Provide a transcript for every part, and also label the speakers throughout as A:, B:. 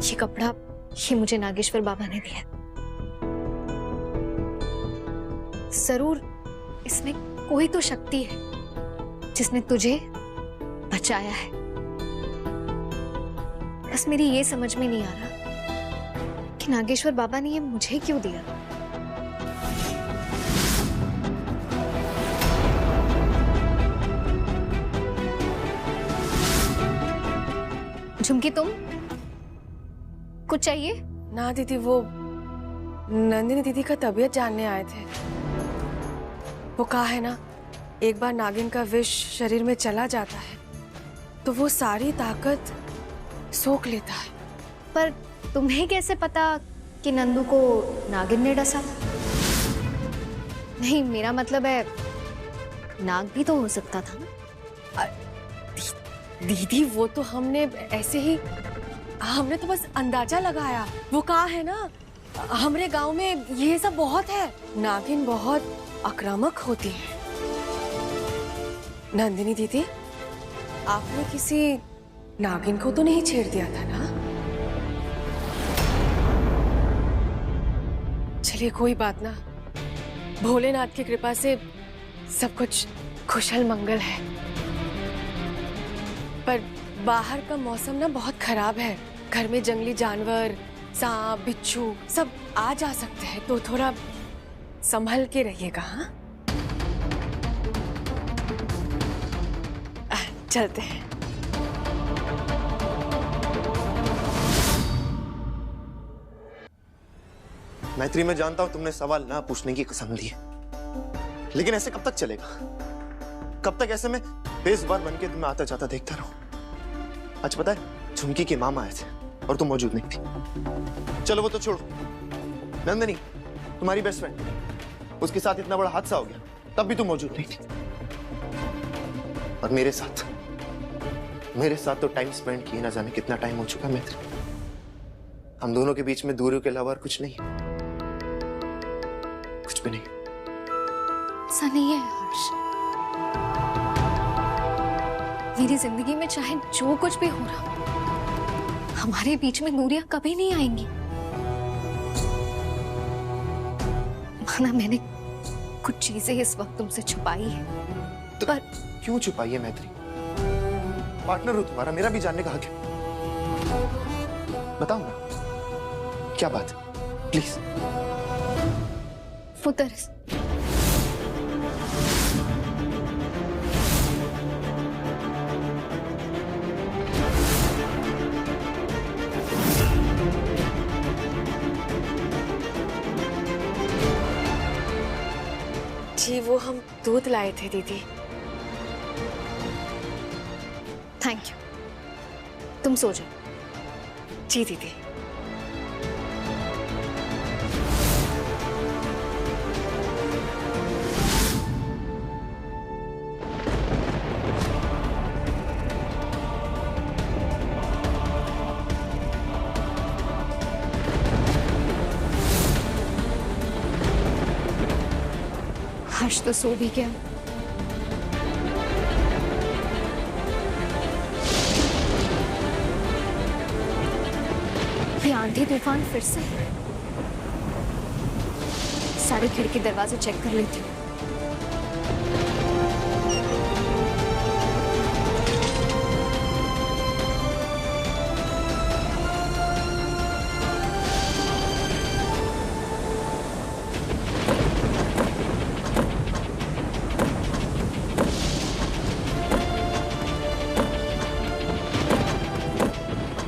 A: ये कपड़ा ये मुझे नागेश्वर बाबा ने दिया। जरूर इसमें कोई तो शक्ति है जिसने तुझे बचाया है। बस मेरी ये समझ में नहीं आ रहा कि नागेश्वर बाबा ने ये मुझे क्यों दिया। झुमकी, तुम कुछ चाहिए?
B: ना दीदी, वो नंदिनी दीदी का तबीयत जानने आए थे। वो कहा है ना, एक बार नागिन का विष शरीर में चला जाता है तो वो सारी ताकत सोख लेता है।
A: पर तुम्हें कैसे पता कि नंदू को नागिन ने डसा? नहीं, मेरा मतलब है नाग भी तो हो सकता था ना।
B: दीदी वो तो हमने ऐसे ही, हमने तो बस अंदाजा लगाया। वो कहा है ना, हमारे गांव में ये सब बहुत है, नागिन बहुत आक्रामक होती है। नंदिनी दीदी, आपने किसी नागिन को तो नहीं छेड़ दिया था ना? चलिए कोई बात ना, भोलेनाथ की कृपा से सब कुछ कुशल मंगल है। पर बाहर का मौसम ना बहुत खराब है, घर में जंगली जानवर, सांप, बिच्छू सब आ जा सकते हैं, तो थोड़ा संभल के रहिएगा। हाँ, चलते हैं।
C: मैत्री, मैं जानता हूं तुमने सवाल ना पूछने की कसम ली है, लेकिन ऐसे कब तक चलेगा? कब तक ऐसे में बेज़ुबान बन के तुम्हें आता जाता देखता रहूं? आज पता है, झुमकी के मामा आए थे और तुम मौजूद नहीं थी। चलो वो तो छोड़ो, नंदिनी तुम्हारी बेस्ट फ्रेंड, उसके साथ इतना बड़ा हादसा हो गया, तब भी तुम मौजूद नहीं थी। और मेरे साथ तो टाइम स्पेंड किए ना जाने कितना टाइम हो चुका मैत्री। हम दोनों के बीच में दूरियों के अलावा और कुछ नहीं, कुछ भी नहीं।
A: ऐसा नहीं है हर्ष, मेरी जिंदगी में चाहे जो कुछ भी हो रहा, हमारे बीच में दूरियां कभी नहीं आएंगी। माना मैंने कुछ चीजें इस वक्त तुमसे छुपाई है,
C: तो
A: पर
C: क्यों छुपाई है मैत्री? पार्टनर हो तुम्हारा, मेरा भी जानने का हक है। बताओ ना, क्या बात है? प्लीज।
A: वो दरअसल
B: जी वो हम दूध लाए थे दीदी।
A: थैंक यू, तुम सो जाओ।
B: जी दीदी।
A: हर्ष तो सो भी गया। ये आंधी तूफान फिर से। सारे खिड़की दरवाजे चेक कर लेती हूँ।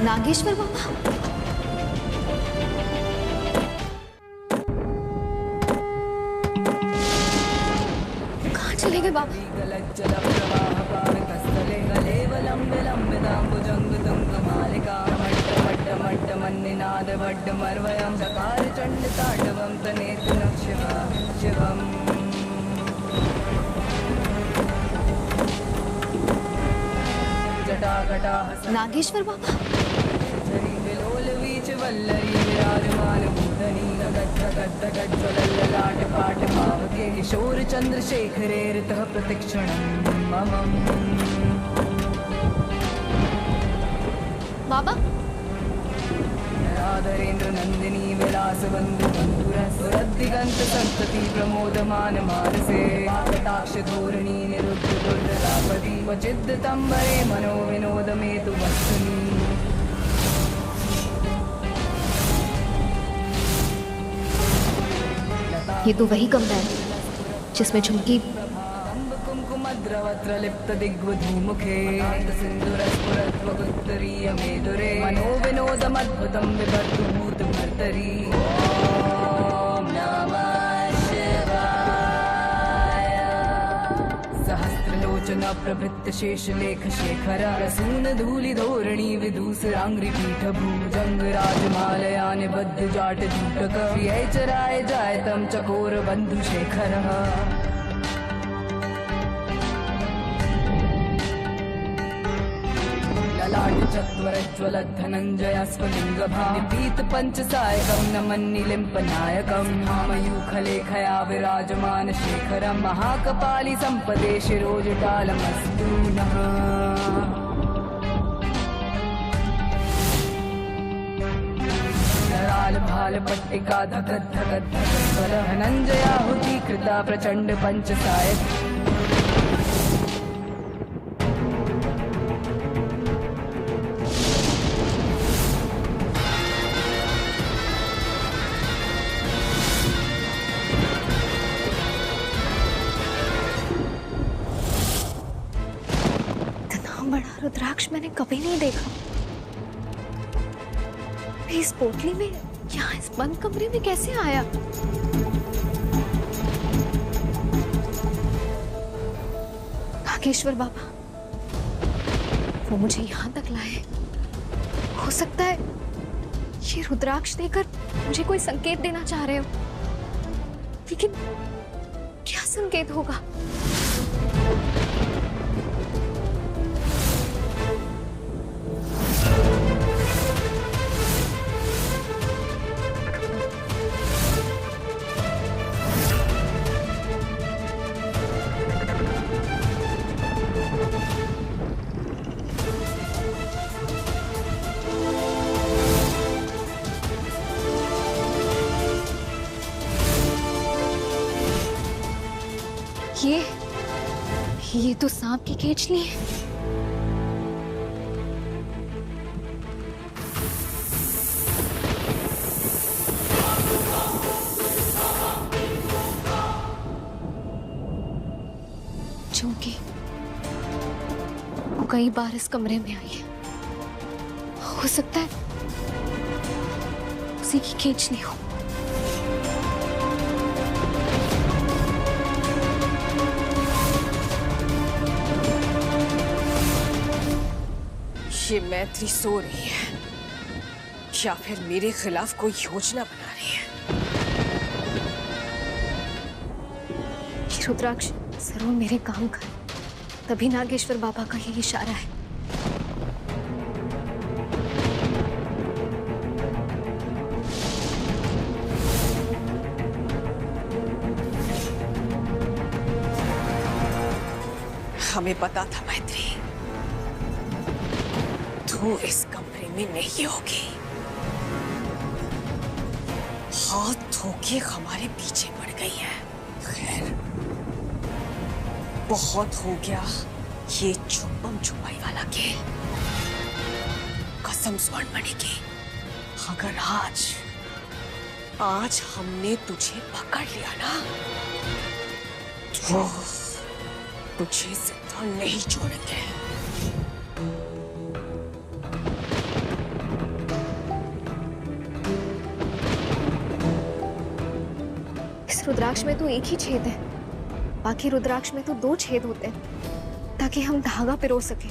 A: नागेश्वर बाबा, कहाँ चले गए बाबा? नागेश्वर बाबा,
D: किशोर चंद्रशेखरेरतः प्रतिक्षणं मम।
A: बाबा
D: सुधाधरेन्द्र नंदिनी विलासवंदु बंधुरदिगंत संतति प्रमोदमान मानसे कटाक्ष धोरणी निरुद्ध दुर्दलापति वचिद् तंबरे मनो विनोद में तु वस्तुनि।
A: ये तो वही कमरा है जिसमें झुमकी
D: कुमकुमद्रवत्र लिप्त दिग्वधूमुखे सिंधुरस्फुरत्वगुत्तरीय मेदुरे मनो विनोदमद्भुतं विभर्तु भूतभर्तरी। ॐ नमः शिवाय। सहस्रलोचन प्रभृत शेषलेख शेखर प्रसून धूलि धोरणी विदूसरांग्रि पीठ भुजंग राजमालया निबद्ध जाट जूटक प्रिय चराय जायतं चकोर बंधु शेखर। ललाट चत्वरज्वल धनंजय स्फुलिंगभानिपीत पंचसायकं नमन्निलिम्पनायकं मयूखलेखया विराजमान शेखरं महाकपाली संपदे शिरोजटालमस्तु नः। नराल भाल पट्टिका धगत धगत धगत धनंजयाहुति कृता प्रचंड पंचसायक।
A: बड़ा रुद्राक्ष मैंने कभी नहीं देखा। इस पोटली में, यहाँ इस बंद कमरे में कैसे आया? नागेश्वर बाबा, वो मुझे यहाँ तक लाए। हो सकता है ये रुद्राक्ष देकर मुझे कोई संकेत देना चाह रहे हो, लेकिन क्या संकेत होगा? ये तो सांप की केचली है। चूंकि वो कई बार इस कमरे में आई है, हो सकता है उसी की केचली हो।
B: ये मैत्री सो रही है या फिर मेरे खिलाफ कोई योजना बना रही है।
A: ये रुद्राक्ष जरूर मेरे काम का है, तभी नागेश्वर बाबा का ये इशारा है।
B: हमें पता था मैत्री, तू इस कमरे में नहीं होगी। हाथ धो के हमारे पीछे पड़ गई है। खैर, बहुत हो गया ये छुपम छुपाई वाला खेल। कसम स्वर्ण मणि की, अगर आज हमने तुझे पकड़ लिया ना, तो तुझे जिंदा नहीं छोड़ेंगे।
A: इस रुद्राक्ष में तो एक ही छेद है, बाकी रुद्राक्ष में तो 2 छेद होते हैं ताकि हम धागा पिरो सकें।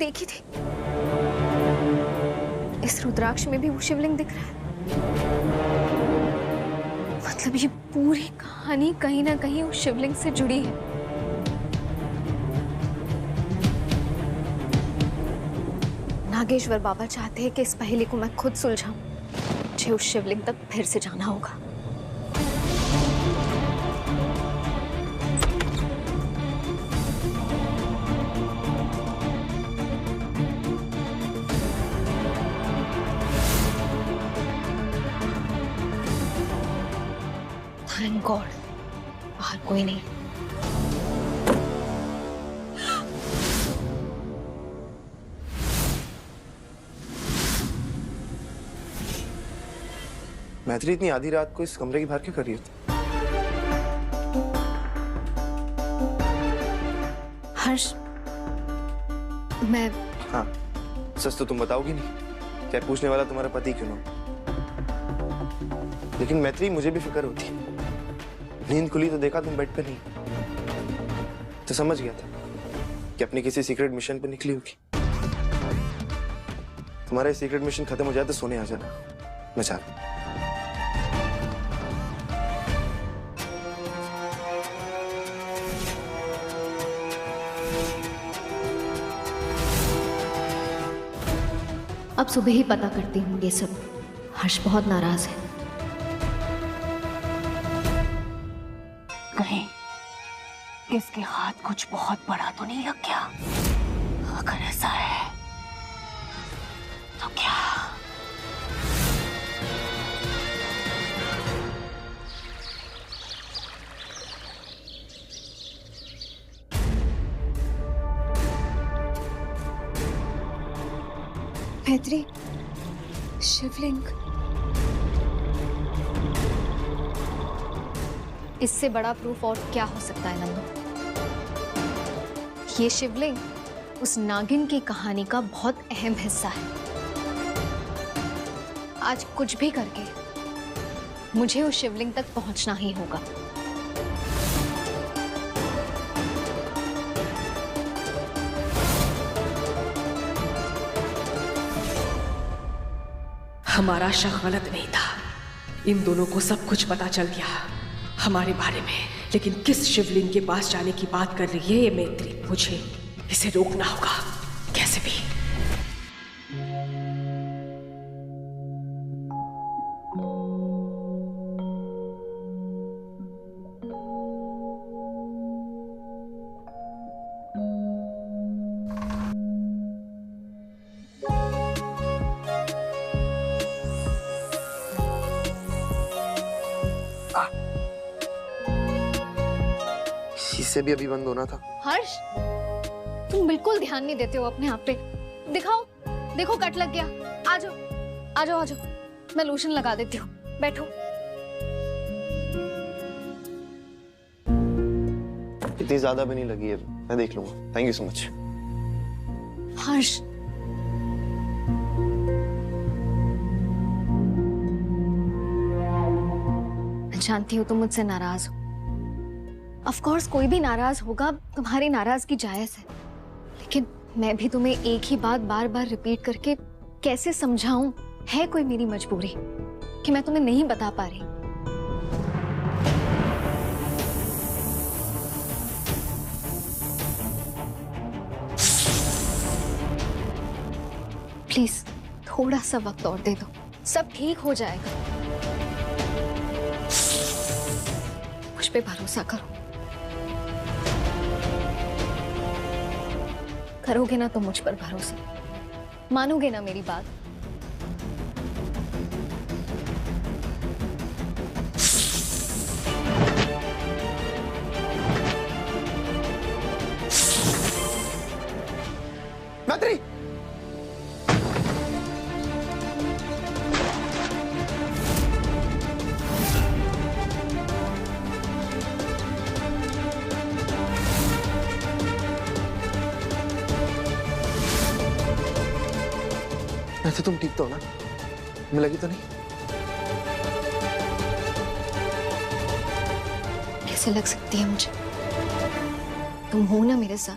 A: देखी थी। इस रुद्राक्ष में भी वो शिवलिंग दिख रहा है। मतलब ये पूरी कहानी कहीं ना कहीं उस शिवलिंग से जुड़ी है। नागेश्वर बाबा चाहते हैं कि इस पहेली को मैं खुद सुलझाऊं। मुझे उस शिवलिंग तक फिर से जाना होगा। थैंक गॉड बाहर कोई नहीं।
C: मैत्री इतनी आधी रात को इस कमरे की बाहर क्यों कर रही है?
A: हर्ष, मैं
C: हाँ, सच तो तुम बताओगी नहीं, क्या पूछने वाला तुम्हारा पति क्यों ना हो। लेकिन मैत्री मुझे भी फिक्र होती है। नींद खुली तो देखा तुम बेड पे नहीं, तो समझ गया था कि अपनी किसी सीक्रेट मिशन पे निकली होगी। तुम्हारा सीक्रेट मिशन खत्म हो जाए तो सोने आ जाना, मैं चाहता हूं।
A: अब सुबह ही पता करती हूँ ये सब। हर्ष बहुत नाराज है।
E: कहीं इसके हाथ कुछ बहुत बड़ा तो नहीं लग गया? अगर ऐसा है तो क्या?
A: मैत्री, शिवलिंग, इससे बड़ा प्रूफ और क्या हो सकता है नंदू? ये शिवलिंग उस नागिन की कहानी का बहुत अहम हिस्सा है। आज कुछ भी करके मुझे उस शिवलिंग तक पहुंचना ही होगा।
B: हमारा शक गलत नहीं था। इन दोनों को सब कुछ पता चल गया हमारे बारे में। लेकिन किस शिवलिंग के पास जाने की बात कर रही है ये मैत्री? मुझे इसे रोकना होगा कैसे भी।
C: शीशे भी अभी बंद होना था।
A: हर्ष, तुम बिल्कुल ध्यान नहीं देते हो अपने आप पे। दिखाओ, देखो कट लग गया। आ जाओ, आ जाओ, आ जाओ। मैं लोशन लगा देती हूँ, बैठो।
C: इतनी ज्यादा भी नहीं लगी है, मैं देख लूंगा। Thank you so much.
A: Harsh, मैं जानती हूँ तुम मुझसे नाराज हो। ऑफ कोर्स कोई भी नाराज होगा, तुम्हारी नाराजगी जायज है। लेकिन मैं भी तुम्हें एक ही बात बार बार रिपीट करके कैसे समझाऊं? है कोई मेरी मजबूरी कि मैं तुम्हें नहीं बता पा रही। प्लीज थोड़ा सा वक्त और दे दो, सब ठीक हो जाएगा। मुझ पे भरोसा करो। करोगे ना तो मुझ पर भरोसा, मानोगे ना मेरी बात?
C: मैत्री, वैसे तुम ठीक तो हो ना? मैं लगी तो नहीं?
A: कैसे लग सकती है मुझे? तुम हो ना मेरे साथ,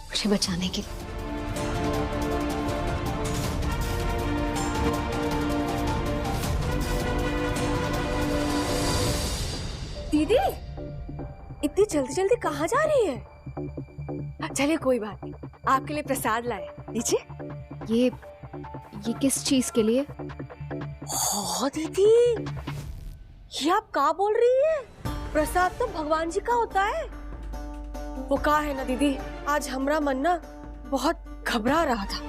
A: मुझे बचाने के लिए।
B: जल्दी जल्दी कहाँ जा रही है? चलिए कोई बात नहीं, आपके लिए प्रसाद लाए, लीजिए।
A: ये किस चीज के लिए?
B: हो दीदी, ये आप क्या बोल रही है? प्रसाद तो भगवान जी का होता है। वो कहा है ना दीदी, आज हमरा मन ना बहुत घबरा रहा था,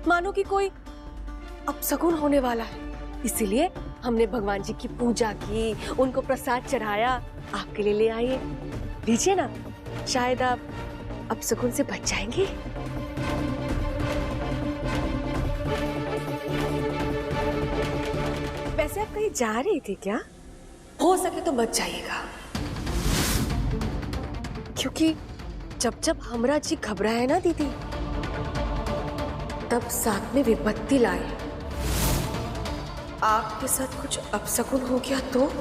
B: मानो कि कोई अपशकुन होने वाला है। इसीलिए हमने भगवान जी की पूजा की, उनको प्रसाद चढ़ाया, आपके लिए ले आइए, लीजिए ना, शायद आप अपशकुन से बच जाएंगी। वैसे आप कहीं जा रही थी क्या? हो सके तो मत जाइएगा, क्योंकि जब जब हमरा जी घबराए ना दीदी, तब साथ में विपत्ति लाए। आपके साथ कुछ अपशकुन हो गया तो?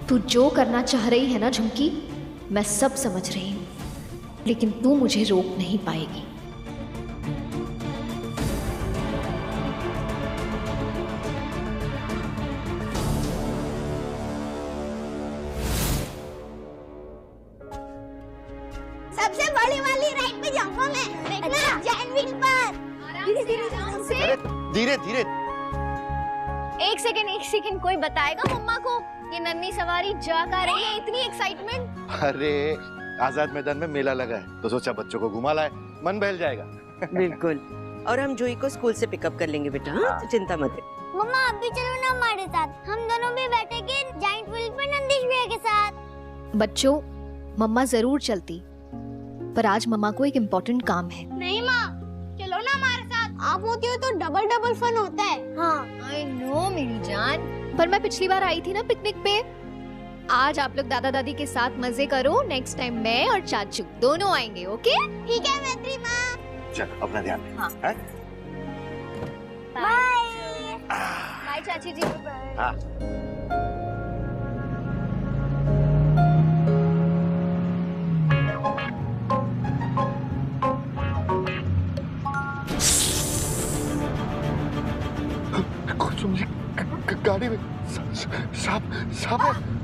A: तू जो करना चाह रही है ना झुमकी, मैं सब समझ रही हूँ, लेकिन तू मुझे रोक नहीं पाएगी।
F: सबसे बड़ी वाली राइड पे जाऊंगा मैं, देखना, जैन व्हील पर।
C: धीरे धीरे।
A: एक सेकंड, कोई बताएगा मम्मा को ये नन्ही सवारी जा का रही है? इतनी एक्साइटमेंट।
G: अरे आजाद मैदान में मेला लगा है तो सोचा बच्चों को घुमा लाए, मन बहल जाएगा।
H: बिल्कुल, और हम जूही को स्कूल से पिकअप कर लेंगे बेटा, हाँ? तो चिंता मत कर।
F: मम्मा आप भी चलो ना हमारे साथ, हम दोनों भी बैठेंगे जाइंट व्हील पे नंदीश भैया के साथ।
A: बच्चों, मम्मा जरूर चलती, पर आज मम्मा को एक इम्पोर्टेंट काम है।
F: नहीं माँ, चलो ना हमारे साथ, आप होती हो तो डबल डबल फन होता है। हाँ
A: आई नो मेरी जान, पर मैं पिछली बार आई थी ना पिकनिक पे। आज आप लोग दादा दादी के साथ मजे करो, नेक्स्ट टाइम मैं और चाचू दोनों आएंगे, ओके?
F: ठीक है मैत्री माँ।
G: चल अपना ध्यान रख।
A: हाँ।
G: हैं?
F: बाय
A: बाय चाची जी।
G: हाँ। कुछ मुझे गाड़ी में सांप है।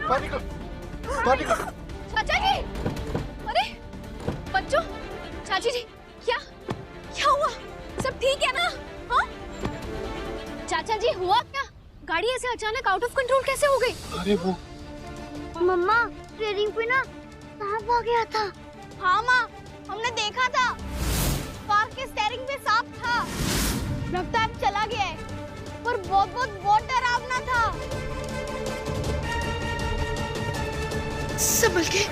G: बाहर निकलो।
A: चाचा जी, अरे बच्चों, चाची जी, क्या हुआ? सब ठीक है ना? हाँ? चाचा जी हुआ क्या? गाड़ी ऐसे अचानक आउट ऑफ कंट्रोल कैसे हो गई?
G: अरे वो
F: मम्मा, स्टीयरिंग पे ना सांप आ गया था। हाँ माँ, हमने देखा था, कार के स्टीयरिंग पे सांप था। लगता है चला गया है, पर बहुत डरावना था।
B: संभल के।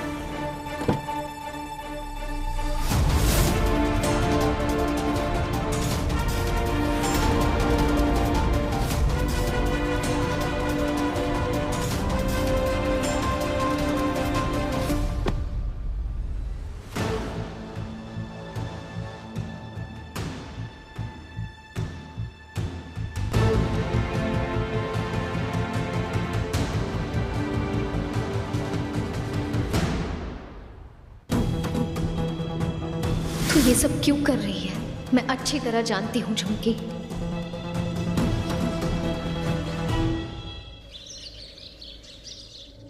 A: तू ये सब क्यों कर रही है? मैं अच्छी तरह जानती हूँ झुमकी।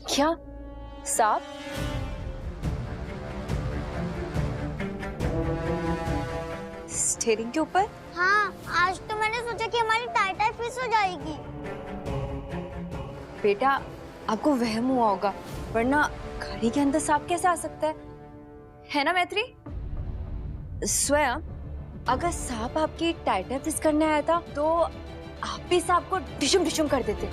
I: क्या सांप? स्टीयरिंग के ऊपर?
F: हाँ, आज तो मैंने सोचा कि हमारी टाटा फिश हो जाएगी।
I: बेटा, आपको वहम हुआ होगा, वरना गाड़ी के अंदर सांप कैसे आ सकता है ना मैत्री? स्वयं अगर सांप आपकी टाइटा फिश करने आया था तो आप भी सांप को डिशुम डिशुम कर देते।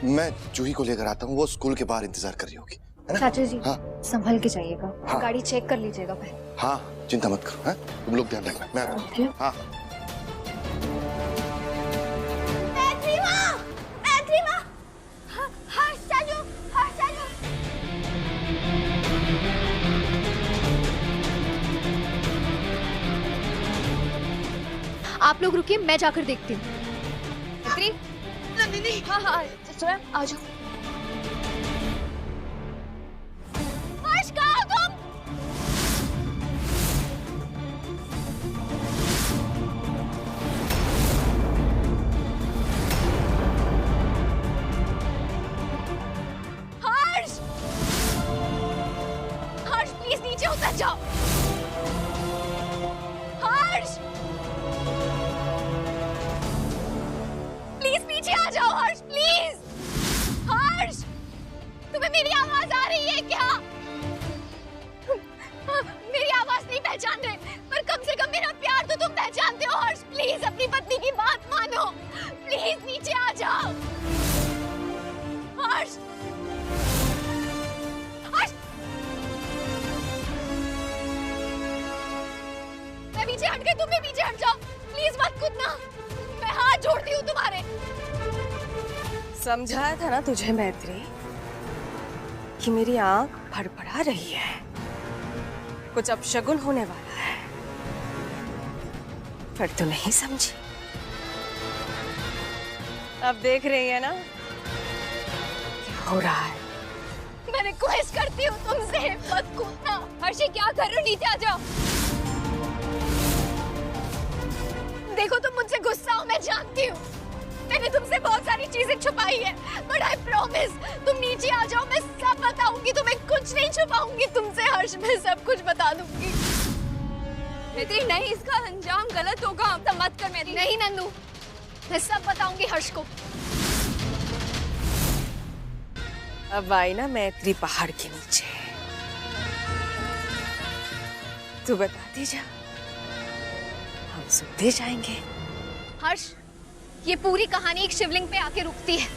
G: मैं जूही को लेकर आता हूँ, वो स्कूल के बाहर इंतजार कर रही होगी, है ना?
A: चाचा जी,
G: हाँ।
A: संभल के जाइएगा,
G: हाँ।
A: गाड़ी चेक कर लीजिएगा पहले।
G: हाँ चिंता मत करो, हैं? तुम लोग ध्यान रखना, मैं आता हूँ। हाँ
F: मैत्री माँ, हाँ, हाँ,
A: आप लोग रुकिए, मैं जाकर देखती हूँ। मैत्री,
F: नंदिनी,
A: हाँ हाँ स्वयं आ जाओ।
F: हर्ष कहाँ हो तुम? हर्ष, हर्ष प्लीज नीचे उतर जाओ। हर्ष प्लीज नीचे आ जाओ। हर्ष प्लीज। हर्ष, तुम्हें मेरी आवाज आ रही है क्या? मेरी आवाज नहीं पहचान रहे, पर कम से कम मेरा प्यार तो तुम पहचानते हो। हर्ष प्लीज अपनी पत्नी की बात मानो, प्लीज नीचे आ जाओ। हर्ष, हर्ष, मैं पीछे हट गई, तुम भी पीछे हट जाओ। प्लीज मत कूदना, मैं हाथ जोड़ती हूँ तुम्हारे।
B: समझाया था ना तुझे मैत्री कि मेरी आंख फड़फड़ा रही है, कुछ अपशगुन होने वाला है, पर तू नहीं समझी। अब देख रही है ना क्या हो रहा है।
F: मैं रिक्वेस्ट करती हूँ तुमसे, मत कूदना।
A: हर्षी क्या कर रहे हो? नीचे आ जाओ।
F: देखो तुम मुझसे गुस्सा हो, मैं जानती हूँ। मैंने तुमसे बहुत सारी चीजें छुपाई है, बट आई प्रॉमिस तुम नीचे आ जाओ, मैं सब बताऊंगी तुम्हें, कुछ नहीं छुपाऊंगी तुमसे। हर्ष, मैं सब कुछ बता दूंगी।
A: मैत्री नहीं, इसका अंजाम गलत होगा। अब तो मत कर मैत्री।
F: नहीं नंदू, मैं सब बताऊंगी हर्ष को।
B: अब आई ना मैत्री पहाड़ के नीचे, तू बताती जा, हम सुनते जाएंगे।
F: हर्ष, ये पूरी कहानी एक शिवलिंग पे आके रुकती है।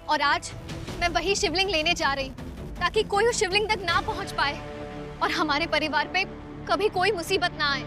F: और आज मैं वही शिवलिंग लेने जा रही हूँ, ताकि कोई उस शिवलिंग तक ना पहुंच पाए और हमारे परिवार पे कभी कोई मुसीबत ना आए।